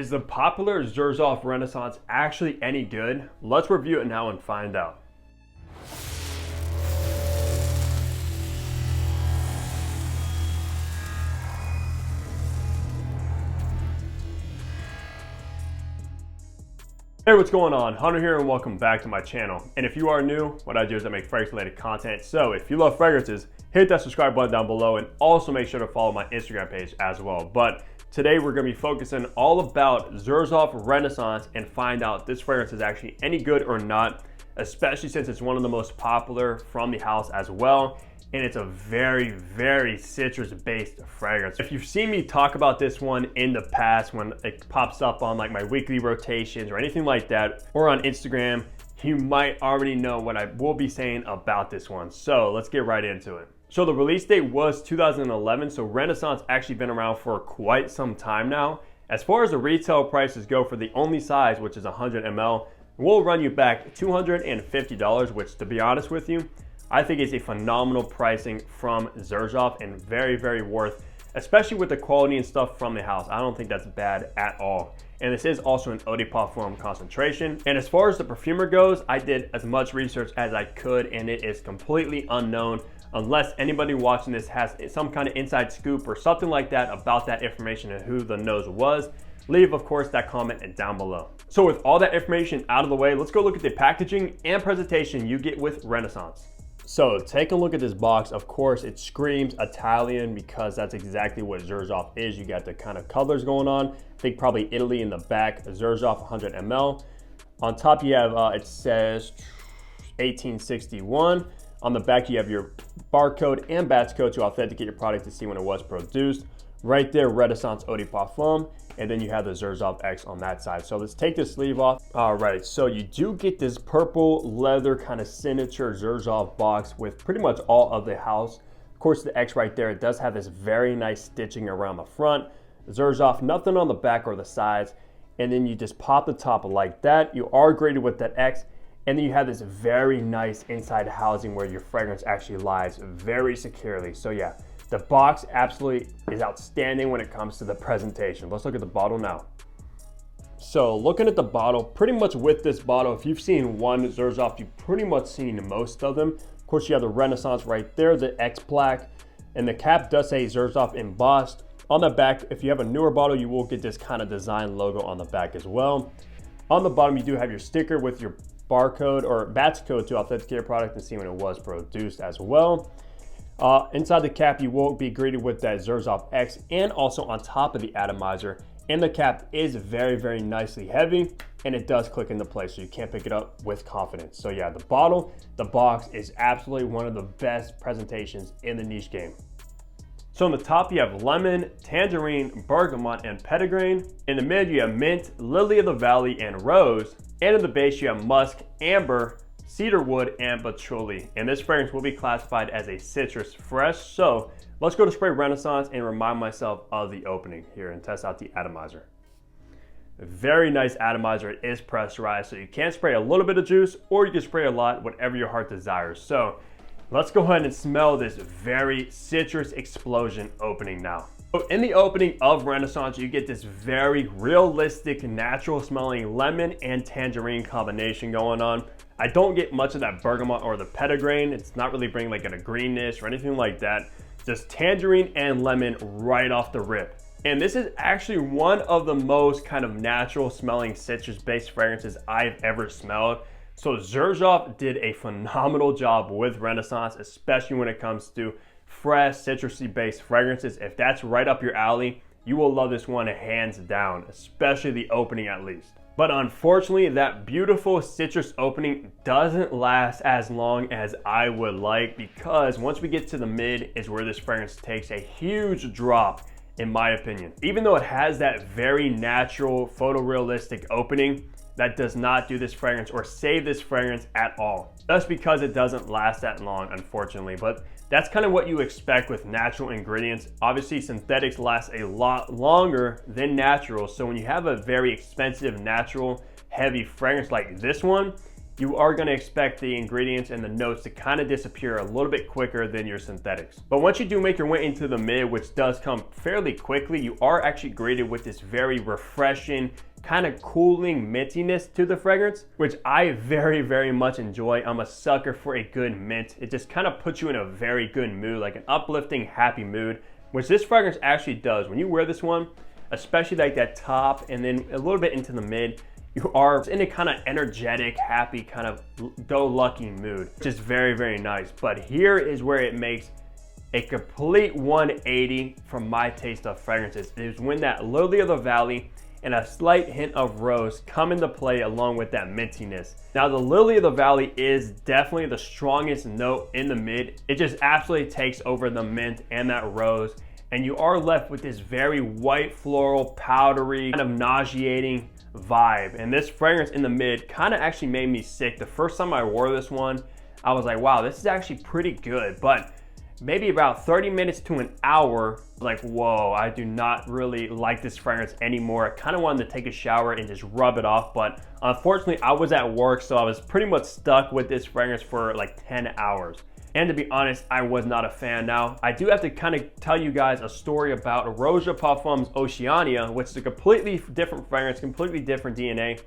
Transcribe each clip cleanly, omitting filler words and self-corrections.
Is the popular Xerjoff Renaissance actually any good? Let's review it now and find out. Hey, what's going on? Hunter here and welcome back to my channel. And if you are new, what I do is I make fragrance related content. So if you love fragrances, hit that subscribe button down below and also make sure to follow my Instagram page as well. But today we're going to be focusing all about Xerjoff Renaissance and find out if this fragrance is actually any good or not, especially since it's one of the most popular from the house as well. And it's a very, very citrus-based fragrance. If you've seen me talk about this one in the past when it pops up on like my weekly rotations or anything like that, or on Instagram, you might already know what I will be saying about this one. So let's get right into it. So the release date was 2011, so Renaissance actually been around for quite some time now. As far as the retail prices go for the only size, which is 100 ml, we'll run you back $250, which to be honest with you, I think is a phenomenal pricing from Xerjoff and very, very worth, especially with the quality and stuff from the house. I don't think that's bad at all. And this is also an eau de parfum concentration. And as far as the perfumer goes, I did as much research as I could and it is completely unknown unless anybody watching this has some kind of inside scoop or something like that about that information and who the nose was. Leave, of course, that comment down below. So with all that information out of the way, let's go look at the packaging and presentation you get with Renaissance. So take a look at this box. Of course, it screams Italian because that's exactly what Xerjoff is. You got the kind of colors going on. I think probably Italy in the back, Xerjoff 100 ml. On top you have, it says 1861. On the back you have your barcode and batch code to authenticate your product to see when it was produced. Right there, Renaissance Eau de Parfum. And then you have the Xerjoff X on that side. So let's take this sleeve off. All right, so you do get this purple leather kind of signature Xerjoff box with pretty much all of the house. Of course, the X right there, it does have this very nice stitching around the front. Xerjoff, nothing on the back or the sides. And then you just pop the top like that. You are graded with that X. And then you have this very nice inside housing where your fragrance actually lies very securely. So yeah. The box absolutely is outstanding when it comes to the presentation. Let's look at the bottle now. So looking at the bottle, pretty much with this bottle, if you've seen one Xerjoff, you've pretty much seen most of them. Of course, you have the Renaissance right there, the X plaque, and the cap does say Xerjoff embossed. On the back, if you have a newer bottle, you will get this kind of design logo on the back as well. On the bottom, you do have your sticker with your barcode or batch code to authenticate your product and see when it was produced as well. Inside the cap, you will be greeted with that Xerjoff X and also on top of the atomizer. And the cap is very, very nicely heavy and it does click into place, so you can't pick it up with confidence. So yeah, the bottle, the box is absolutely one of the best presentations in the niche game. So on the top, you have lemon, tangerine, bergamot, and petitgrain. In the mid, you have mint, lily of the valley, and rose. And in the base, you have musk, amber, cedarwood, and patchouli. And this fragrance will be classified as a citrus fresh. So let's go to spray Renaissance and remind myself of the opening here and test out the atomizer. Very nice atomizer. It is pressurized, so you can spray a little bit of juice or you can spray a lot, whatever your heart desires. So let's go ahead and smell this very citrus explosion opening now. So in the opening of Renaissance, you get this very realistic, natural smelling lemon and tangerine combination going on. I don't get much of that bergamot or the petitgrain. It's not really bringing like a greenness or anything like that. Just tangerine and lemon right off the rip. And this is actually one of the most kind of natural smelling citrus-based fragrances I've ever smelled. So Xerjoff did a phenomenal job with Renaissance, especially when it comes to fresh, citrusy-based fragrances. If that's right up your alley, you will love this one hands down, especially the opening at least. But unfortunately, that beautiful citrus opening doesn't last as long as I would like, because once we get to the mid is where this fragrance takes a huge drop, in my opinion. Even though it has that very natural, photorealistic opening, that does not do this fragrance or save this fragrance at all. That's because it doesn't last that long, unfortunately. But that's kind of what you expect with natural ingredients. Obviously, synthetics last a lot longer than natural. So when you have a very expensive, natural, heavy fragrance like this one, you are going to expect the ingredients and the notes to kind of disappear a little bit quicker than your synthetics. But once you do make your way into the mid, which does come fairly quickly, you are actually greeted with this very refreshing, kind of cooling mintiness to the fragrance, which I very, very much enjoy. I'm a sucker for a good mint. It just kind of puts you in a very good mood, like an uplifting, happy mood, which this fragrance actually does. When you wear this one, especially like that top and then a little bit into the mid, you are in a kind of energetic, happy, kind of go-lucky mood, which is very, very nice. But here is where it makes a complete 180 from my taste of fragrances. It is when that lily of the valley and a slight hint of rose come into play along with that mintiness. Now, the lily of the valley is definitely the strongest note in the mid. It just absolutely takes over the mint and that rose, and you are left with this very white floral, powdery, kind of nauseating vibe. And this fragrance in the mid kind of actually made me sick. The first time I wore this one, I was like, wow, this is actually pretty good. But maybe about 30 minutes to an hour, like, whoa, I do not really like this fragrance anymore. I kind of wanted to take a shower and just rub it off, but unfortunately I was at work, so I was pretty much stuck with this fragrance for like 10 hours. And to be honest, I was not a fan. Now, I do have to kind of tell you guys a story about Roja Parfums Oceania, which is a completely different fragrance, completely different DNA,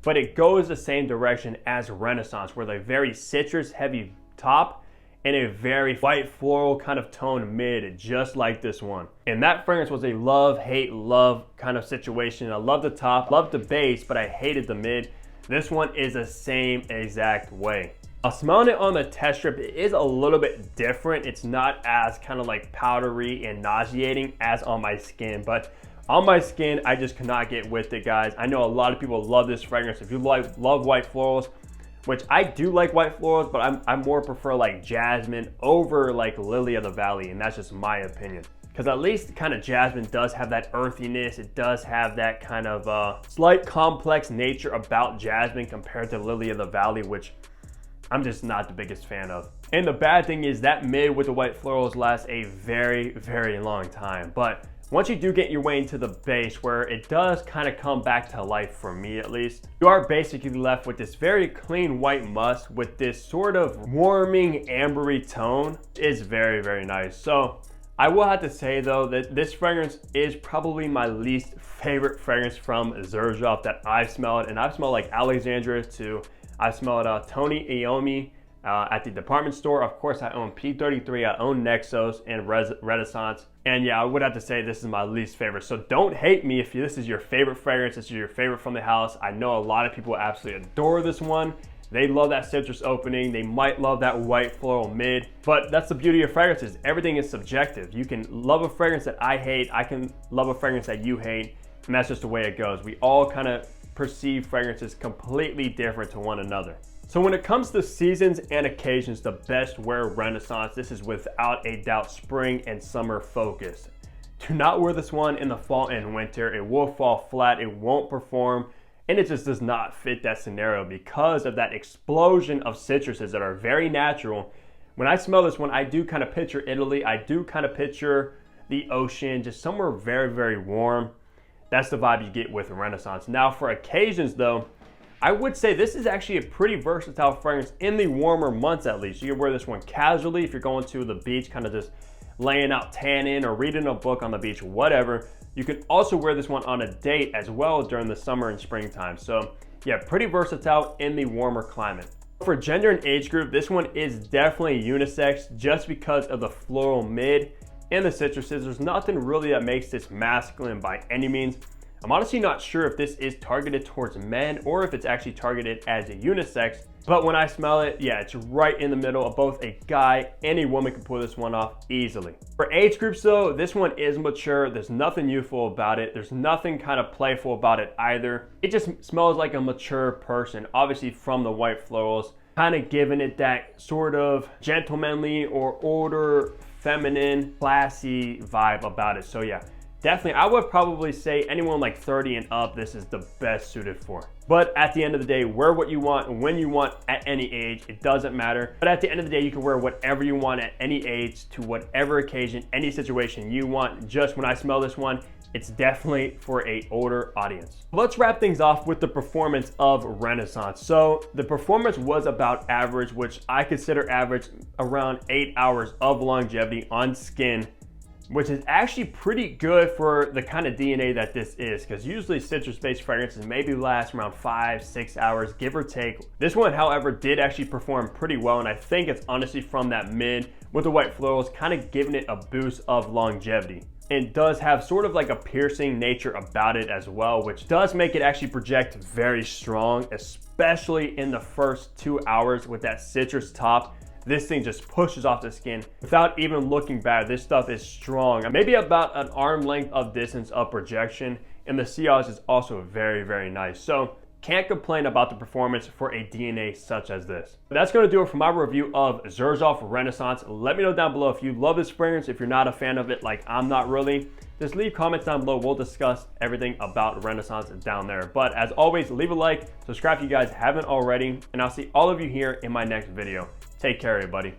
but it goes the same direction as Renaissance, where they're very citrus heavy top and a very white floral kind of tone mid, just like this one. And that fragrance was a love, hate, love kind of situation. I love the top, love the base, but I hated the mid. This one is the same exact way. Smelling it on the test strip, it is a little bit different. It's not as kind of like powdery and nauseating as on my skin, but on my skin, I just could not get with it, guys. I know a lot of people love this fragrance. If you love white florals, which I do like white florals, but I more prefer like jasmine over like lily of the valley, and that's just my opinion. Because at least kind of jasmine does have that earthiness. It does have that kind of slight complex nature about jasmine compared to lily of the valley, which I'm just not the biggest fan of. And the bad thing is that mid with the white florals lasts a very, very long time. But once you do get your way into the base, where it does kind of come back to life, for me at least, you are basically left with this very clean white musk with this sort of warming ambery tone. It's very, very nice. So I will have to say though that this fragrance is probably my least favorite fragrance from Xerjoff that I've smelled. And I've smelled like Alexandria too. I smelled Tony Iommi at the department store. Of course, I own P33, I own Nexos and Renaissance. And yeah, I would have to say this is my least favorite. So don't hate me if this is your favorite fragrance, this is your favorite from the house. I know a lot of people absolutely adore this one. They love that citrus opening. They might love that white floral mid, but that's the beauty of fragrances. Everything is subjective. You can love a fragrance that I hate. I can love a fragrance that you hate. And that's just the way it goes. We all kind of perceive fragrances completely different to one another. So when it comes to seasons and occasions, the best wear Renaissance. This is without a doubt spring and summer focus. Do not wear this one in the fall and winter. It will fall flat, it won't perform, and it just does not fit that scenario because of that explosion of citruses that are very natural. When I smell this one, I do kind of picture Italy. I do kind of picture the ocean, just somewhere very, very warm. That's the vibe you get with Renaissance. Now for occasions though, I would say this is actually a pretty versatile fragrance in the warmer months at least. You can wear this one casually if you're going to the beach, kind of just laying out tanning or reading a book on the beach, whatever. You can also wear this one on a date as well during the summer and springtime. So yeah, pretty versatile in the warmer climate. For gender and age group, this one is definitely unisex just because of the floral mid and the citruses. There's nothing really that makes this masculine by any means. I'm honestly not sure if this is targeted towards men or if it's actually targeted as a unisex, but when I smell it, yeah, it's right in the middle of both a guy and a woman can pull this one off easily. For age groups though, this one is mature. There's nothing youthful about it. There's nothing kind of playful about it either. It just smells like a mature person, obviously from the white florals, kind of giving it that sort of gentlemanly or older, feminine, classy vibe about it. So yeah, definitely, I would probably say anyone like 30 and up, this is the best suited for. But at the end of the day, wear what you want, when you want, at any age, it doesn't matter. But at the end of the day, you can wear whatever you want at any age, to whatever occasion, any situation you want. Just when I smell this one, it's definitely for a older audience. Let's wrap things off with the performance of Renaissance. So the performance was about average, which I consider average, around 8 hours of longevity on skin, which is actually pretty good for the kind of DNA that this is, because usually citrus-based fragrances maybe last around 5-6 hours, give or take. This one, however, did actually perform pretty well, and I think it's honestly from that mid with the white florals, kind of giving it a boost of longevity. It does have sort of like a piercing nature about it as well, which does make it actually project very strong, especially in the first 2 hours with that citrus top. This thing just pushes off the skin without even looking bad. This stuff is strong. Maybe about an arm length of distance of projection, and the sillage is also very, very nice. So can't complain about the performance for a DNA such as this. That's gonna do it for my review of Xerjoff Renaissance. Let me know down below if you love this fragrance. If you're not a fan of it, like I'm not really, just leave comments down below. We'll discuss everything about Renaissance down there. But as always, leave a like, subscribe if you guys haven't already, and I'll see all of you here in my next video. Take care, everybody.